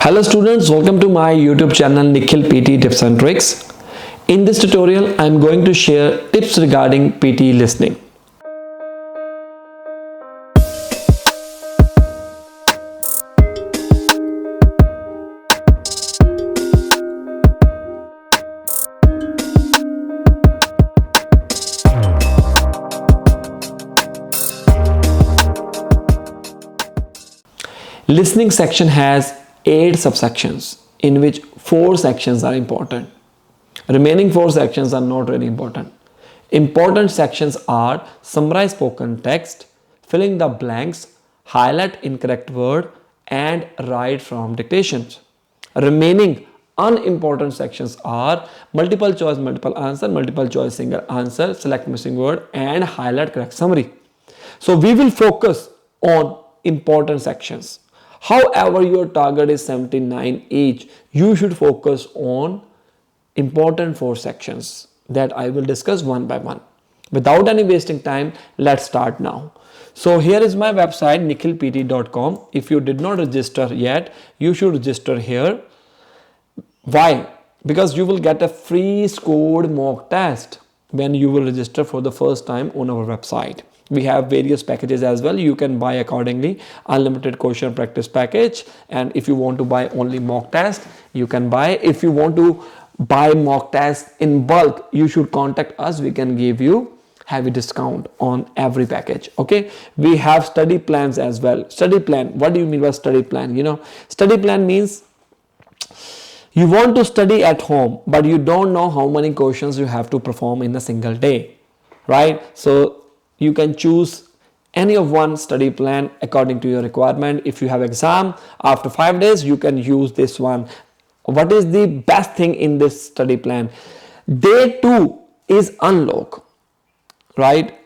Hello students, welcome to my YouTube channel Nikhil PT Tips and Tricks. In this tutorial, I am going to share tips regarding PT listening. Listening section has 8 subsections in which 4 sections are important. Remaining 4 sections are not really important. Important sections are summarize spoken text, filling the blanks, highlight incorrect word and write from dictations. Remaining unimportant sections are multiple choice multiple answer, multiple choice single answer, select missing word and highlight correct summary. So we will focus on important sections. However, your target is 79 each, you should focus on important 4 sections that I will discuss one by one. Without any wasting time, let's start now. So here is my website NIKHILPTE.com. If you did not register yet, you should register here. Why? Because you will get a free scored mock test when you will register for the first time on our website. We have various packages as well. You can buy accordingly. Unlimited question practice package, and if you want to buy only mock test, you can buy. If you want to buy mock test in bulk, you should contact us. We can give you heavy discount on every package. Okay, we have study plans as well. Study plan, what do you mean by study plan? Study plan means you want to study at home, but you don't know how many questions you have to perform in a single day, right? So you can choose any of one study plan according to your requirement. If you have exam after 5 days, you can use this one. What is the best thing in this study plan? Day 2 is unlocked, right?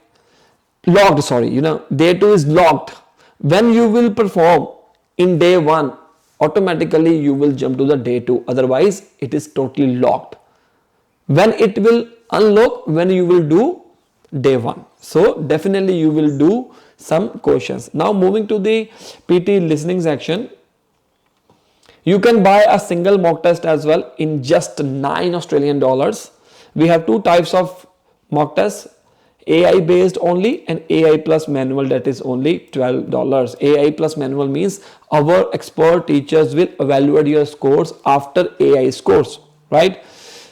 Locked, sorry, day 2 is locked. When you will perform in day 1, automatically you will jump to the day 2. Otherwise, it is totally locked. When it will unlock, when you will do day 1. So definitely you will do some questions. Now moving to the PT listening section. You can buy a single mock test as well in just 9 Australian dollars. We have 2 types of mock tests, AI based only and AI plus manual, that is only $12. AI plus manual means our expert teachers will evaluate your scores after AI scores, right?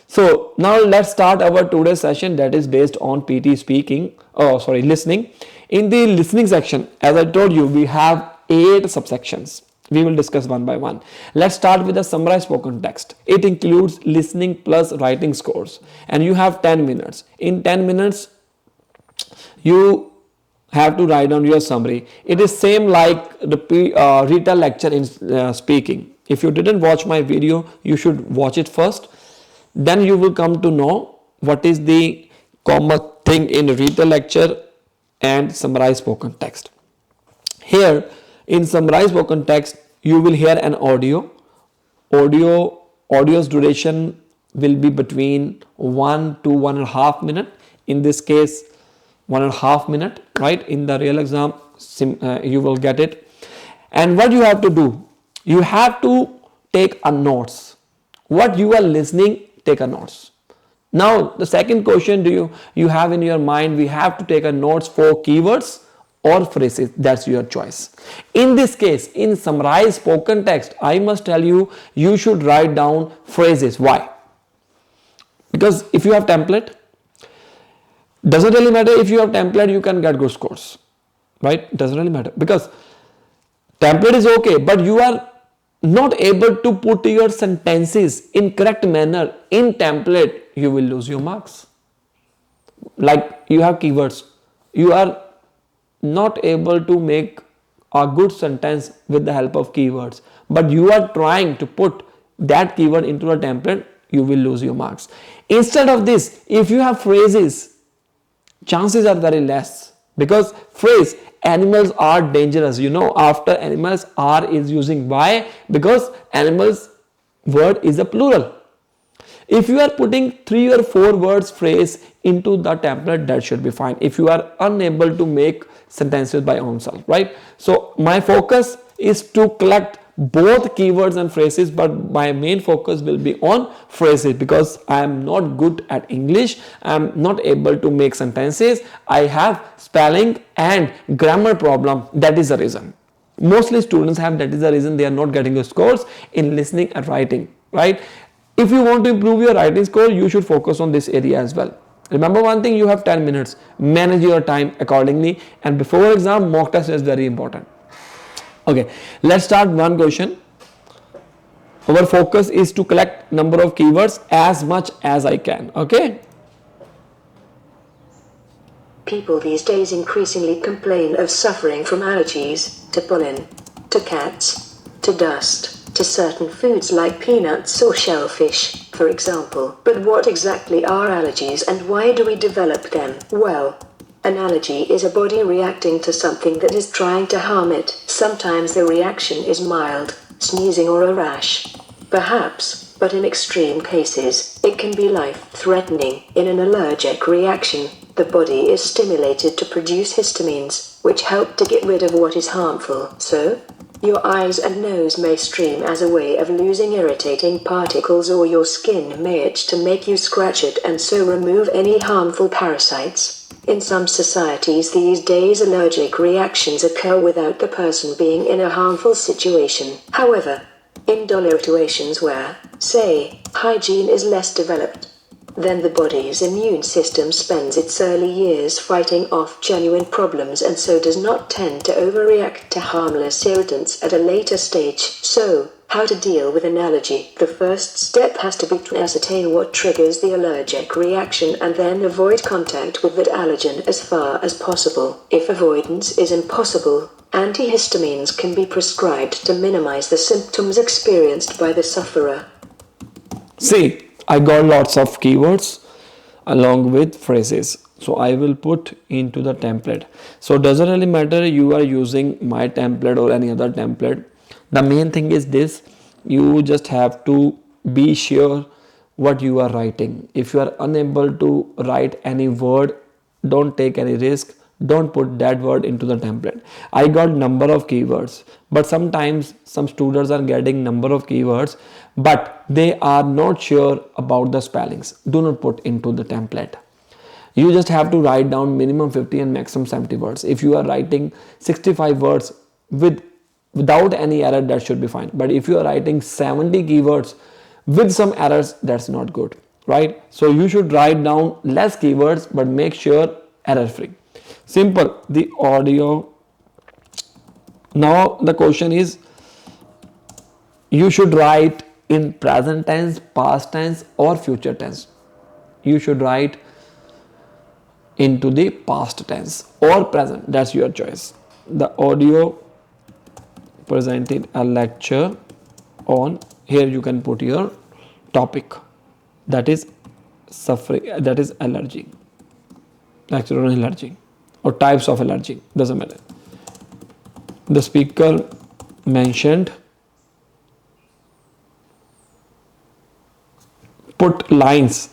So now let's start our today's session that is based on PT listening. In the listening section, as I told you, we have 8 subsections. We will discuss one by one. Let's start with the summarize spoken text. It includes listening plus writing scores, and you have 10 minutes. In 10 minutes, you have to write down your summary. It is same like the retail lecture in speaking. If you didn't watch my video, you should watch it first. Then you will come to know what is the common thing in retail lecture and summarize spoken text. Here in summarize spoken text, you will hear an audio. Audio's duration will be between 1 to 1.5 minutes. In this case, 1.5 minutes, right? In the real exam, you will get it. And what you have to do, you have to take a notes. What you are listening, take a notes. Now the second question you have in your mind, we have to take a notes for keywords or phrases. That's your choice. In this case, in summarize spoken text, I must tell you, you should write down phrases. Why? Because if you have template, doesn't really matter. If you have template, you can get good scores, right? Doesn't really matter, because template is okay, but you are not able to put your sentences in correct manner in template, you will lose your marks. Like you have keywords, you are not able to make a good sentence with the help of keywords, but you are trying to put that keyword into a template, you will lose your marks. Instead of this, if you have phrases, chances are very less, because phrase, animals are dangerous. After animals, R is using Y, because animals word is a plural. If you are putting 3 or 4 words phrase into the template, that should be fine. If you are unable to make sentences by own self, right? So my focus is to collect both keywords and phrases, but my main focus will be on phrases because I am not good at English. I am not able to make sentences. I have spelling and grammar problem. That is the reason. Mostly students have, that is the reason they are not getting the scores in listening and writing, right? If you want to improve your writing score, you should focus on this area as well. Remember one thing, you have 10 minutes. Manage your time accordingly, and before exam, mock test is very important. Okay, let's start one question. Our focus is to collect number of keywords as much as I can. Okay. People these days increasingly complain of suffering from allergies to pollen, to cats, to dust, to certain foods like peanuts or shellfish, for example. But what exactly are allergies and why do we develop them? Well, an allergy is a body reacting to something that is trying to harm it. Sometimes the reaction is mild, sneezing or a rash, perhaps, but in extreme cases, it can be life-threatening. In an allergic reaction, the body is stimulated to produce histamines, which help to get rid of what is harmful. So, your eyes and nose may stream as a way of losing irritating particles, or your skin may itch to make you scratch it and so remove any harmful parasites. In some societies these days, allergic reactions occur without the person being in a harmful situation. However, in duller situations where, say, hygiene is less developed, then the body's immune system spends its early years fighting off genuine problems and so does not tend to overreact to harmless irritants at a later stage. So, how to deal with an allergy? The first step has to be to ascertain what triggers the allergic reaction and then avoid contact with that allergen as far as possible. If avoidance is impossible, antihistamines can be prescribed to minimize the symptoms experienced by the sufferer. See, I got lots of keywords along with phrases. So I will put into the template. So doesn't really matter you are using my template or any other template. The main thing is this, you just have to be sure what you are writing. If you are unable to write any word, don't take any risk. Don't put that word into the template. I got number of keywords, but sometimes some students are getting number of keywords, but they are not sure about the spellings. Do not put into the template. You just have to write down minimum 50 and maximum 70 words. If you are writing 65 words without any error, that should be fine. But if you are writing 70 keywords with some errors, that's not good, right? So you should write down less keywords, but make sure error free. Simple. The audio. Now the question is, you should write in present tense, past tense or future tense. You should write into the past tense or present. That's your choice. The audio presented a lecture on, here you can put your topic, that is suffering, that is allergy, lecture on allergy or types of allergy, doesn't matter. The speaker mentioned, put lines.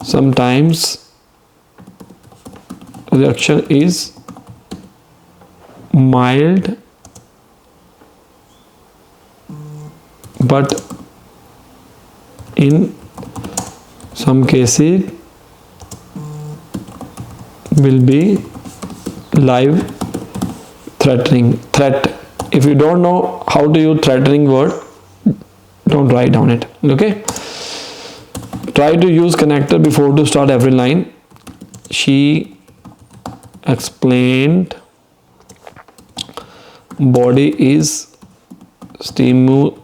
Sometimes reaction is mild, but in some cases will be life threatening. Threat. If you don't know how to use threatening word, don't write down it. Okay. Try to use connector before to start every line. She explained body is stimulating,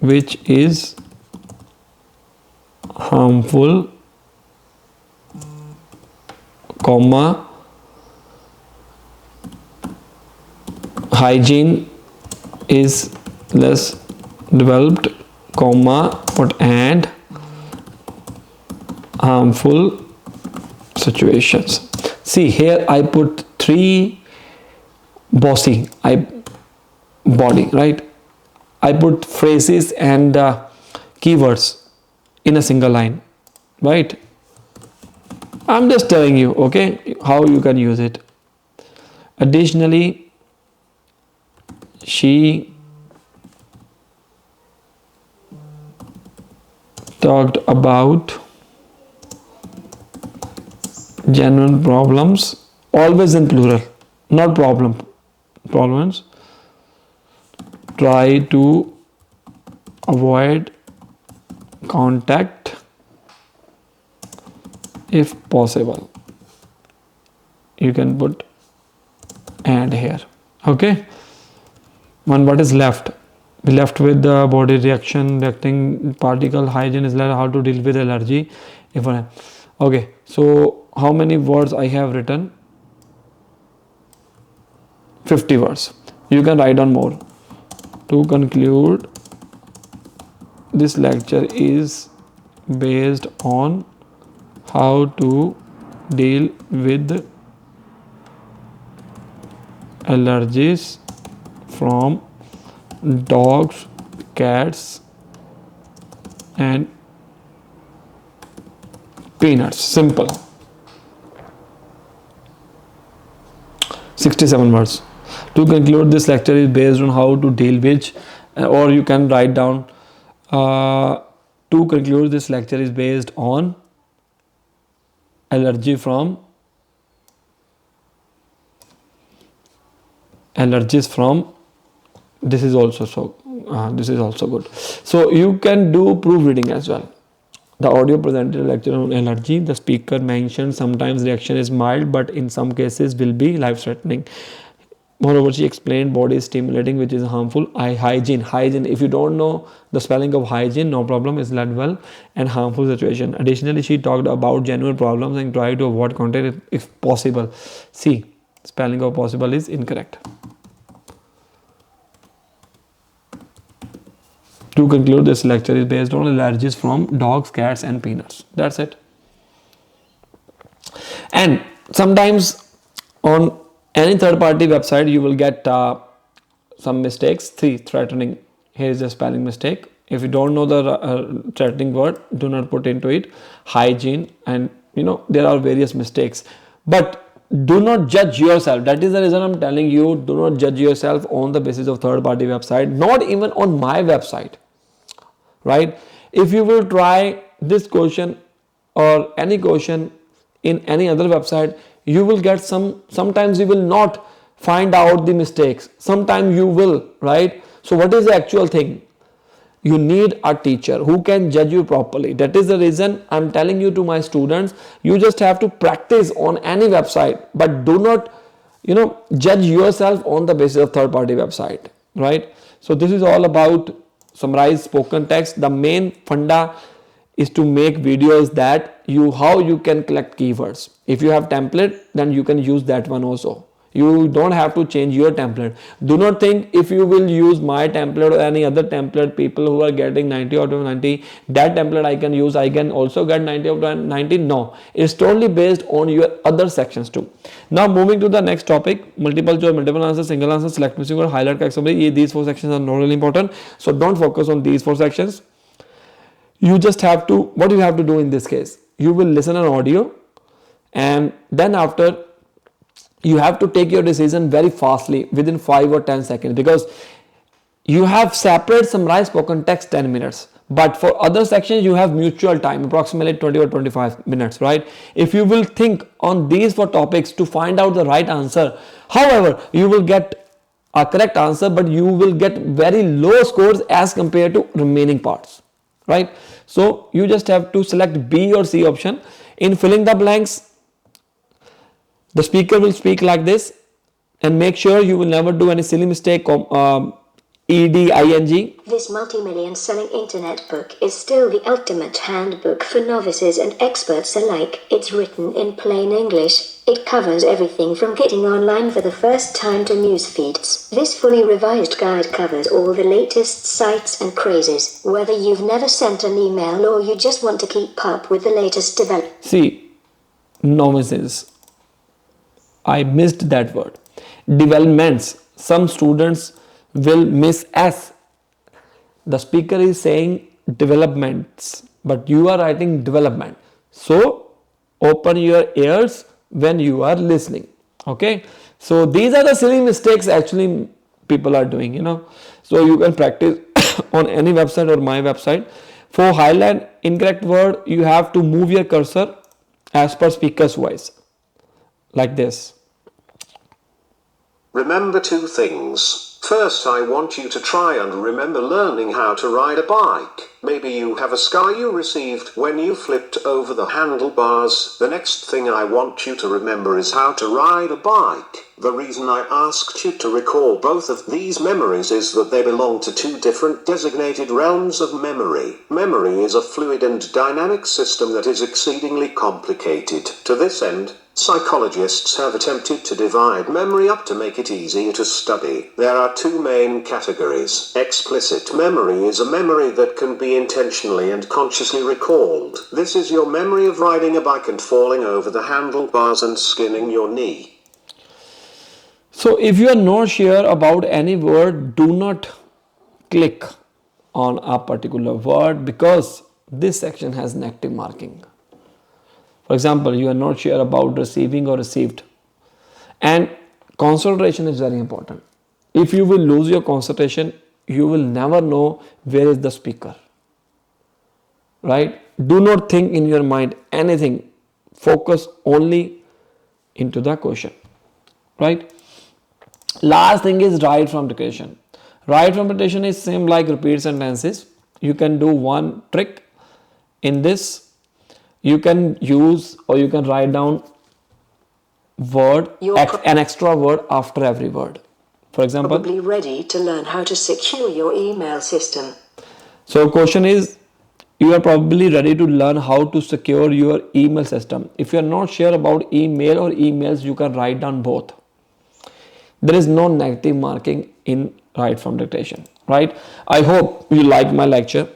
which is harmful, comma, hygiene is less developed, comma, and harmful situations. See, here I put 3 bossy, body, right? I put phrases and keywords in a single line, right? I'm just telling you, okay, how you can use it. Additionally, she talked about genuine problems, always in plural, not problems. Try to avoid contact if possible. You can put and here. Okay. One, what is left? We left with the body reacting particle. Hygiene is left. How to deal with allergy. If I, okay. So how many words I have written? 50 words. You can write down more. To conclude, this lecture is based on how to deal with allergies from dogs, cats, and peanuts. Simple. 67 words. To conclude, this lecture is based on how to deal with, or you can write down, to conclude, this lecture is based on allergies from this is also this is also good. So you can do proofreading as well. The audio presented a lecture on allergy. The speaker mentioned sometimes reaction is mild, but in some cases will be life-threatening. Moreover, she explained body is stimulating, which is harmful. Hygiene. If you don't know the spelling of hygiene, no problem, is learned well, and harmful situation. Additionally, she talked about genuine problems and tried to avoid contact if possible. See, spelling of possible is incorrect. To conclude, this lecture is based on allergies from dogs, cats, and peanuts. That's it. And sometimes on any third-party website, you will get some mistakes. 3, threatening. Here is a spelling mistake. If you don't know the threatening word, do not put into it. Hygiene, and there are various mistakes. But do not judge yourself. That is the reason I'm telling you, do not judge yourself on the basis of third-party website. Not even on my website. Right? If you will try this question or any question in any other website, you will get sometimes you will not find out the mistakes. Sometimes you will, right? So what is the actual thing? You need a teacher who can judge you properly. That is the reason I'm telling you to my students, you just have to practice on any website, but do not, judge yourself on the basis of third-party website, right? So this is all about summarize spoken text. The main funda is to make videos that how you can collect keywords. If you have template, then you can use that one also. You don't have to change your template. Do not think if you will use my template or any other template, people who are getting 90 out of 90, that template I can use, I can also get 90 out of 90. No, it's totally based on your other sections too. Now moving to the next topic, multiple choice, multiple answer, single answer, select missing or highlight correct summary. These 4 sections are not really important. So don't focus on these 4 sections. You just have to, what you have to do in this case, you will listen an audio, and then after you have to take your decision very fastly within 5 or 10 seconds, because you have separate summarize spoken text 10 minutes, but for other sections you have mutual time approximately 20 or 25 minutes, right? If you will think on these 4 topics to find out the right answer, however, you will get a correct answer, but you will get very low scores as compared to remaining parts, right? So you just have to select B or C option. In filling the blanks, the speaker will speak like this, and make sure you will never do any silly mistake, EDING. This multi-million selling internet book is still the ultimate handbook for novices and experts alike. It's written in plain English. It covers everything from getting online for the first time to news feeds. This fully revised guide covers all the latest sites and crazes, whether you've never sent an email or you just want to keep up with the latest developments. See, novices. I missed that word. Developments. Some students will miss S. The speaker is saying developments, but you are writing development. So open your ears when you are listening. Okay, so these are the silly mistakes actually people are doing, so you can practice on any website or my website. For highlight incorrect word, you have to move your cursor as per speaker's voice, like this. Remember two things. First, I want you to try and remember learning how to ride a bike. Maybe you have a scar you received when you flipped over the handlebars. The next thing I want you to remember is how to ride a bike. The reason I asked you to recall both of these memories is that they belong to two different designated realms of memory. Memory is a fluid and dynamic system that is exceedingly complicated. To this end, psychologists have attempted to divide memory up to make it easier to study. There are two main categories. Explicit memory is a memory that can be intentionally and consciously recalled. This is your memory of riding a bike and falling over the handlebars and skinning your knee. So if you are not sure about any word, do not click on a particular word because this section has negative marking. For example, you are not sure about receiving or received. And concentration is very important. If you will lose your concentration, you will never know where is the speaker. Right? Do not think in your mind anything. Focus only into the question. Right? Last thing is write from dictation. Write from dictation is same like repeat sentences. You can do one trick in this. You can use or you can write down an extra word after every word. For example, probably ready to learn how to secure your email system. So question is, you are probably ready to learn how to secure your email system. If you are not sure about email or emails, you can write down both. There is no negative marking in write from dictation, right? I hope you like my lecture.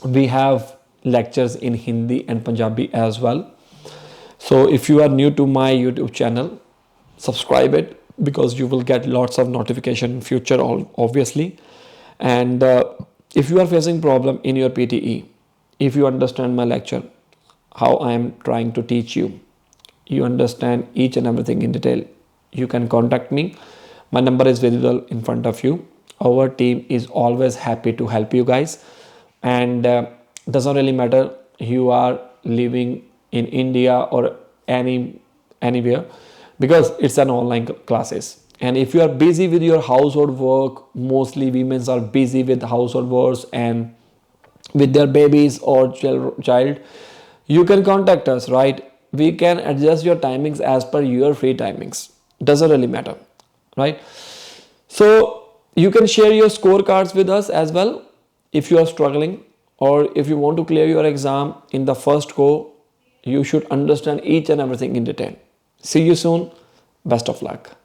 We have lectures in Hindi and Punjabi as well. So if you are new to my YouTube channel, subscribe it because you will get lots of notification in future obviously. And if you are facing problem in your PTE, if you understand my lecture, how I am trying to teach you, you understand each and everything in detail, you can contact me. My number is visible in front of you. Our team is always happy to help you guys. And doesn't really matter you are living in India or anywhere because it's an online classes. And if you are busy with your household work, mostly women are busy with household works and with their babies or child, you can contact us, right? We can adjust your timings as per your free timings. Doesn't really matter, right? So you can share your scorecards with us as well if you are struggling, or if you want to clear your exam in the first go. You should understand each and everything in detail. See you soon. Best of luck.